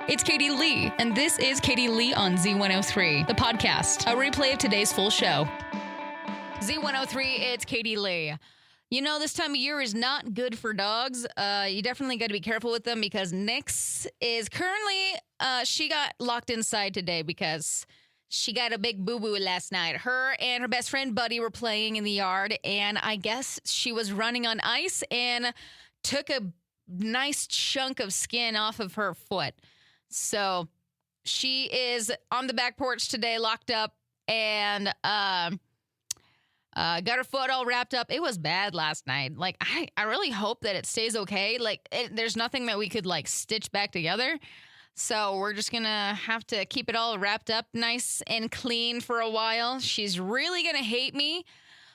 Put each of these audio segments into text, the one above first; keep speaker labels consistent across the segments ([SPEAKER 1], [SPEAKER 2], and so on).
[SPEAKER 1] It's Katie Lee, and this is Katie Lee on Z103, the podcast, a replay of today's full show. Z103, it's Katie Lee. You know, this time of year is not good for dogs. You definitely got to be careful with them because Nyx is currently, she got locked inside today because she got a big boo-boo last night. Her and her best friend Buddy were playing in the yard, and I guess she was running on ice and took a nice chunk of skin off of her foot. So she is on the back porch today, locked up, and got her foot all wrapped up. It was bad last night. Like, I really hope that it stays okay. Like, there's nothing that we could, like, stitch back together. So we're just going to have to keep it all wrapped up nice and clean for a while. She's really going to hate me,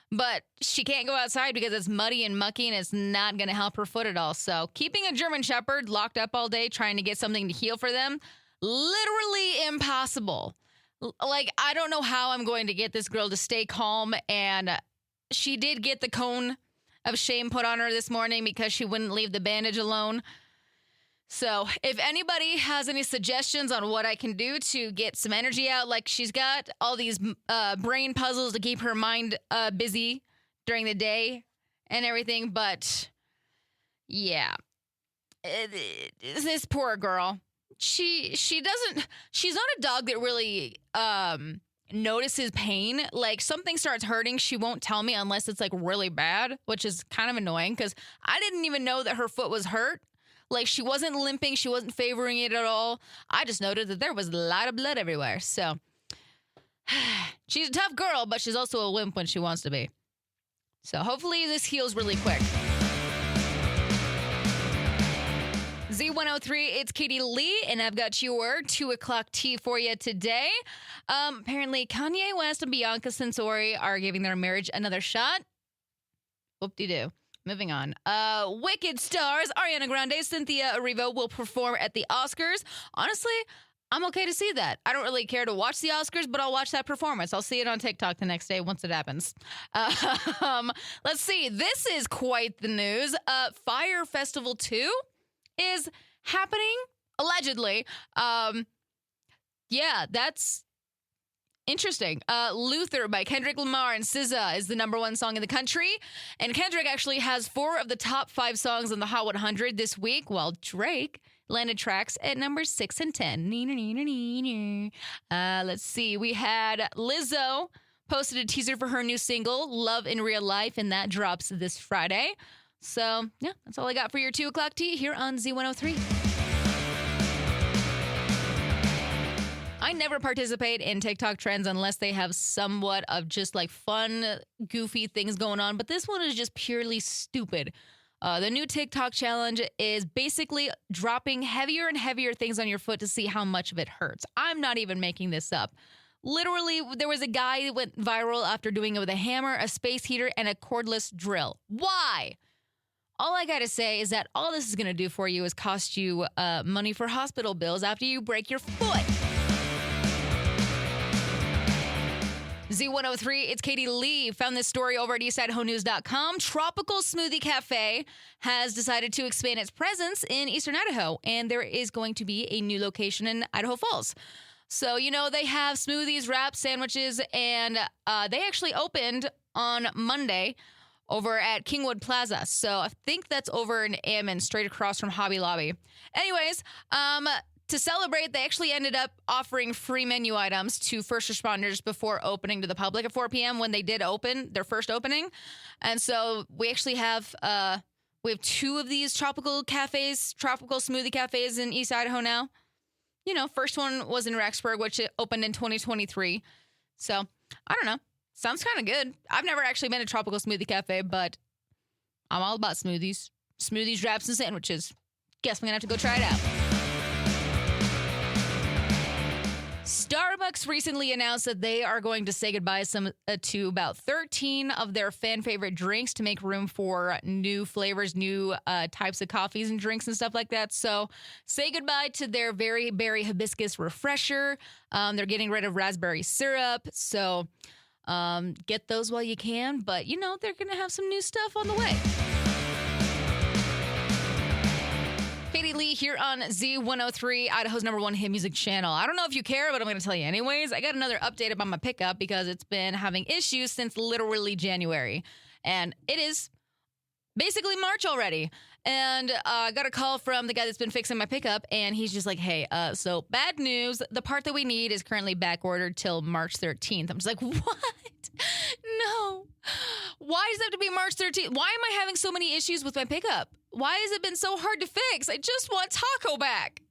[SPEAKER 1] but she can't go outside because it's muddy and mucky and it's not going to help her foot at all. So keeping a German Shepherd locked up all day, trying to get something to heal for them, literally impossible. Like, I don't know how I'm going to get this girl to stay calm. And she did get the cone of shame put on her this morning because she wouldn't leave the bandage alone. So if anybody has any suggestions on what I can do to get some energy out, like she's got all these brain puzzles to keep her mind busy during the day and everything. But yeah, this poor girl, she's not a dog that really notices pain. Like, something starts hurting, she won't tell me unless it's like really bad, which is kind of annoying because I didn't even know that her foot was hurt. Like, she wasn't limping. She wasn't favoring it at all. I just noted that there was a lot of blood everywhere. So, she's a tough girl, but she's also a wimp when she wants to be. So, hopefully this heals really quick. Z103, it's Katie Lee, and I've got your 2 o'clock tea for you today. Apparently, Kanye West and Bianca Censori are giving their marriage another shot. Whoop-de-doo. Moving on. Wicked stars Ariana Grande, Cynthia Erivo will perform at the Oscars. Honestly, I'm okay to see that. I don't really care to watch the Oscars, but I'll watch that performance. I'll see it on TikTok the next day once it happens. Let's see. This is quite the news. Fyre Festival 2 is happening, allegedly. Yeah, that's interesting. Luther by Kendrick Lamar and SZA is the #1 song in the country. And Kendrick actually has 4 of the top 5 songs on the Hot 100 this week, while Drake landed tracks at numbers 6 and 10. Let's see. We had Lizzo posted a teaser for her new single, Love in Real Life, and that drops this Friday. So, yeah, that's all I got for your 2 o'clock tea here on Z103. I never participate in TikTok trends unless they have somewhat of just like fun, goofy things going on. But this one is just purely stupid. The new TikTok challenge is basically dropping heavier and heavier things on your foot to see how much of it hurts. I'm not even making this up. Literally, there was a guy that went viral after doing it with a hammer, a space heater, and a cordless drill. Why? All I got to say is that all this is going to do for you is cost you money for hospital bills after you break your foot. Z103, it's Katie Lee. Found this story over at eastidahonews.com. Tropical Smoothie Cafe has decided to expand its presence in Eastern Idaho, and there is going to be a new location in Idaho Falls. So, you know, they have smoothies, wraps, sandwiches, and they actually opened on Monday over at Kingwood Plaza. So I think that's over in Ammon, straight across from Hobby Lobby. Anyways, to celebrate, they actually ended up offering free menu items to first responders before opening to the public at 4 p.m. when they did open their first opening. And so we actually have 2 of these tropical smoothie cafes in East Idaho now. You know, first one was in Rexburg, which opened in 2023. So I don't know. Sounds kind of good. I've never actually been to Tropical Smoothie Cafe, but I'm all about smoothies, wraps, and sandwiches. Guess I'm going to have to go try it out. Starbucks recently announced that they are going to say goodbye to about 13 of their fan favorite drinks to make room for new flavors, new types of coffees and drinks and stuff like that. So say goodbye to their Very Berry Hibiscus Refresher. They're getting rid of raspberry syrup. So get those while you can. But, you know, they're going to have some new stuff on the way. Katie Lee Lee here on Z103, Idaho's #1 hit music channel. I don't know if you care, but I'm going to tell you anyways. I got another update about my pickup because it's been having issues since literally January. And it is basically March already. And I got a call from the guy that's been fixing my pickup, and he's just like, hey, so bad news. The part that we need is currently back ordered till March 13th. I'm just like, what? No. Why does it have to be March 13th? Why am I having so many issues with my pickup? Why has it been so hard to fix? I just want Taco back.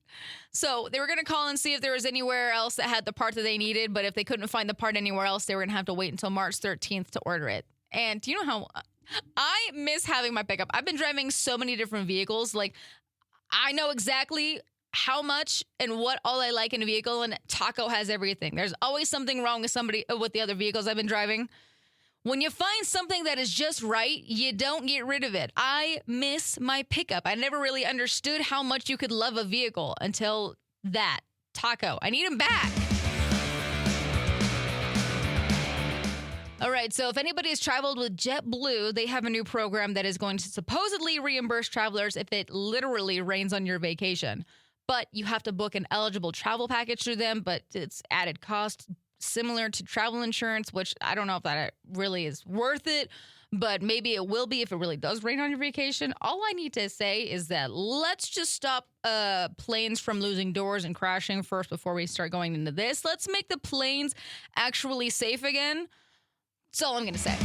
[SPEAKER 1] So they were going to call and see if there was anywhere else that had the part that they needed, but if they couldn't find the part anywhere else, they were going to have to wait until March 13th to order it. And do you know how I miss having my pickup? I've been driving so many different vehicles. Like, I know exactly how much and what all I like in a vehicle, and Taco has everything. There's always something wrong with the other vehicles I've been driving. When you find something that is just right, you don't get rid of it. I miss my pickup. I never really understood how much you could love a vehicle until that. Taco. I need him back. All right, so if anybody has traveled with JetBlue, they have a new program that is going to supposedly reimburse travelers if it literally rains on your vacation. But you have to book an eligible travel package through them, but it's added cost similar to travel insurance, which I don't know if that really is worth it, but maybe it will be if it really does rain on your vacation. All I need to say is that let's just stop planes from losing doors and crashing first before we start going into this. Let's make the planes actually safe again. That's all I'm going to say.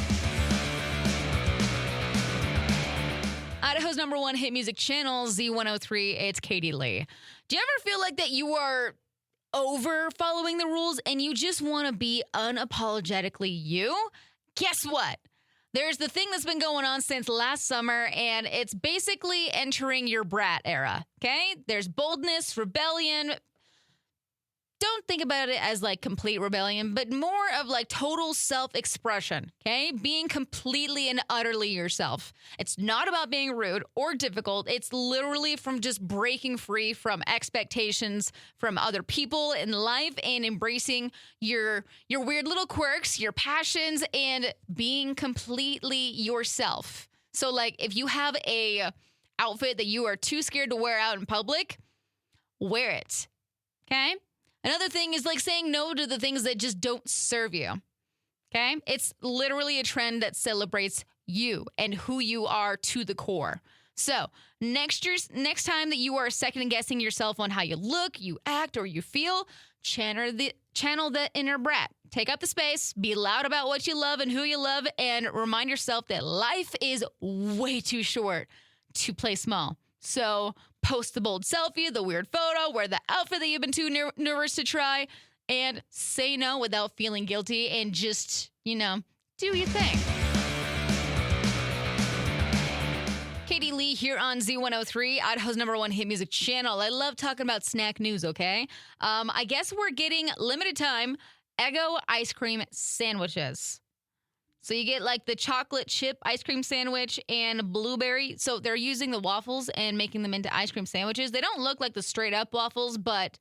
[SPEAKER 1] Idaho's #1 hit music channel, Z103, it's Katie Lee. Do you ever feel like that you are over following the rules and you just want to be unapologetically you? Guess what? There's the thing that's been going on since last summer, and it's basically entering your brat era, okay? There's boldness, rebellion. Don't think about it as like complete rebellion, but more of like total self-expression, okay? Being completely and utterly yourself. It's not about being rude or difficult. It's literally from just breaking free from expectations from other people in life and embracing your weird little quirks, your passions, and being completely yourself. So like if you have a outfit that you are too scared to wear out in public, wear it, okay? Another thing is like saying no to the things that just don't serve you, okay? It's literally a trend that celebrates you and who you are to the core. So next time that you are second-guessing yourself on how you look, you act, or you feel, channel the inner brat. Take up the space, be loud about what you love and who you love, and remind yourself that life is way too short to play small. So post the bold selfie, the weird photo, wear the outfit that you've been too nervous to try, and say no without feeling guilty and just, do your thing. Katie Lee here on Z103, Idaho's #1 hit music channel. I love talking about snack news, okay? I guess we're getting limited time Eggo ice cream sandwiches. So you get like the chocolate chip ice cream sandwich and blueberry. So they're using the waffles and making them into ice cream sandwiches. They don't look like the straight up waffles, but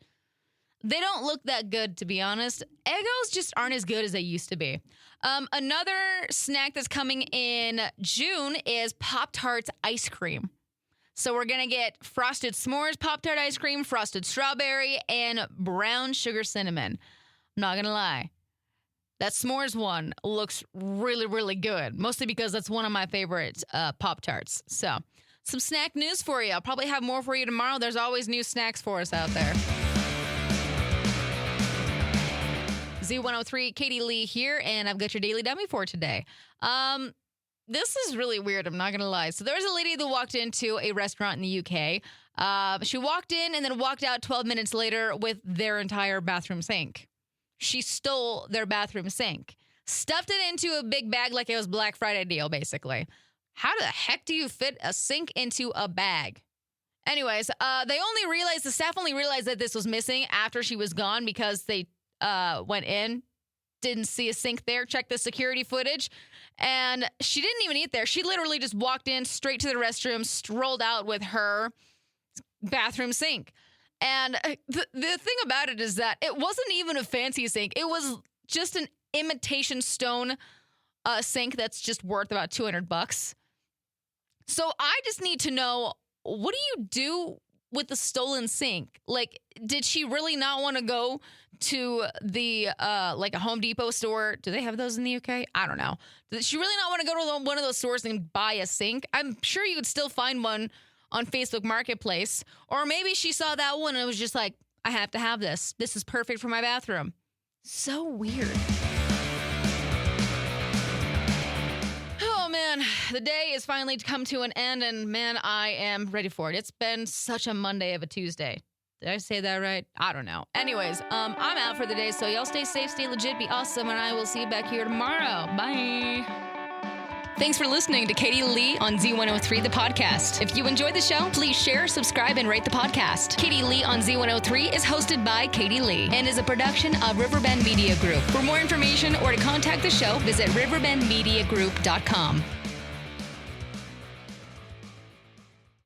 [SPEAKER 1] they don't look that good, to be honest. Eggos just aren't as good as they used to be. Another snack that's coming in June is Pop-Tarts ice cream. So we're going to get frosted s'mores Pop-Tart ice cream, frosted strawberry, and brown sugar cinnamon. I'm not going to lie. That s'mores one looks really, really good, mostly because that's one of my favorite Pop-Tarts. So, some snack news for you. I'll probably have more for you tomorrow. There's always new snacks for us out there. Z103, Katie Lee here, and I've got your daily dummy for today. This is really weird, I'm not going to lie. So, there was a lady that walked into a restaurant in the UK. She walked in and then walked out 12 minutes later with their entire bathroom sink. She stole their bathroom sink, stuffed it into a big bag like it was Black Friday deal, basically. How the heck do you fit a sink into a bag? Anyways, the staff only realized that this was missing after she was gone because they went in, didn't see a sink there, checked the security footage, and she didn't even eat there. She literally just walked in straight to the restroom, strolled out with her bathroom sink. And the thing about it is that it wasn't even a fancy sink. It was just an imitation stone sink that's just worth about $200. So I just need to know, what do you do with the stolen sink? Like, did she really not want to go to the like a Home Depot store? Do they have those in the UK? I don't know. Did she really not want to go to one of those stores and buy a sink? I'm sure you could still find one on Facebook Marketplace. Or maybe she saw that one and it was just like, I have to have this. This is perfect for my bathroom. So weird. Oh, man. The day is finally come to an end, and, man, I am ready for it. It's been such a Monday of a Tuesday. Did I say that right? I don't know. Anyways, I'm out for the day, so y'all stay safe, stay legit, be awesome, and I will see you back here tomorrow. Bye. Thanks for listening to Katie Lee on Z103, the podcast. If you enjoyed the show, please share, subscribe, and rate the podcast. Katie Lee on Z103 is hosted by Katie Lee and is a production of Riverbend Media Group. For more information or to contact the show, visit riverbendmediagroup.com.